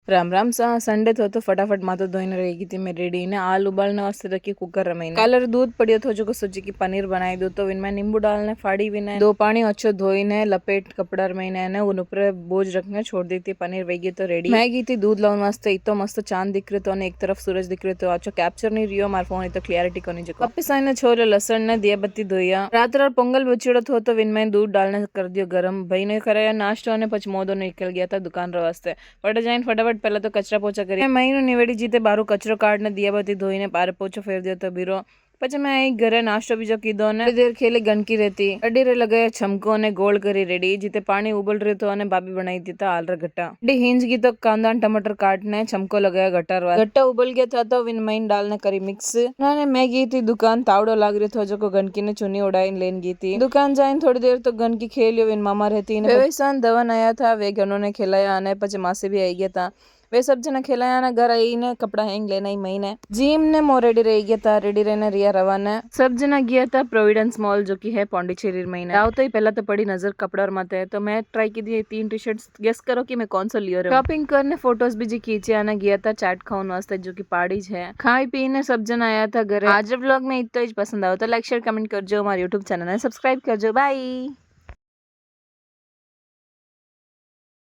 राम राम सा संडे तो फटाफट मातो धोઈને રહી ગઈ મેં રેડી ને આલू उबालने वास्ते रखी कुकर में कालर दूध पड़ियो तो जो सोची की पनीर बनाई दो तो इनमें नींबू डालने फाड़ी भी दो पानी अच्छो धोईने लपेट कपड़ा में उन ऊपर बोझ रखने छोड़ दी थी। पनीर वेगी तो रेडी मैं गई थी दूध लाने वास्ते। इतो मस्त चांद दिख रहे तो एक तरफ सूरज दिख रहे तो अच्छो कैप्चर नहीं रियो मार फोन तो क्लियरिटी को नहीं जो वापिस आने छोरे लसन ने दिया बत्ती धोया रात रात पोंगल बचड़ो थो तो इनमें दूध डालने कर दियो गरम भाई ने कराया नाश्तो ने पछ मोदो निकल गया था दुकान रो वास्ते फट जाइन फटाफट पहले तो कचरा पोछा करी महीनो निवेड़ी जीते बारू कचरो काढ़ने दिया बती धोईने पारे पोछो फेर दियो तो बीरो પછી मैं आई घरे नाश्तो बीजो कीधो ने देर खेले गणकी रहती अडी रे लगे छमको ने गोल करी रेडी जीते पानी उबल रहे तो अने भाभी बनाई थी था आलर गट्टा अडी हिंज की तो कांदा टमाटर काटने छमको लगाया गट्टार वाला गट्टा उबल गया था तो विन महीन डालने करी मिक्स नाने मैं गई थी दुकान तावड़ो लाग रही था जो को गणकी ने चुनी उड़ाई लेन गई थी दुकान जाइन थोड़ी देर तो गणकी खेलियो विन मामा रहती ने वेसान धवन आया था वे घनों ने खिलाया आने पचे मासे भी आई गया था वे सब जना खिलाया ना घर आई ने कपड़ा हैंग लेना ही महीने जिम ने मो रेडी रह गया था रेडी रहने रिया रवाना सब जना गया था प्रोविडेंस मॉल जो की है पौंडीचेरी महीने आओ तो ही पहला तो पड़ी नजर कपड़ा और मत है तो मैं ट्राई की थी 3 टी शर्ट्स गेस करो कि मैं कौन सा लियो रहा शॉपिंग करने फोटोज भी जी खींचे आना गया था चाट खाऊन वास्ते जो की पहाड़ी है खाई पीने सब जना आया था घर आज व्लॉग में इतना ही पसंद आओ तो लाइक शेयर कमेंट कर जो हमारे यूट्यूब चैनल है सब्सक्राइब कर जो बाय।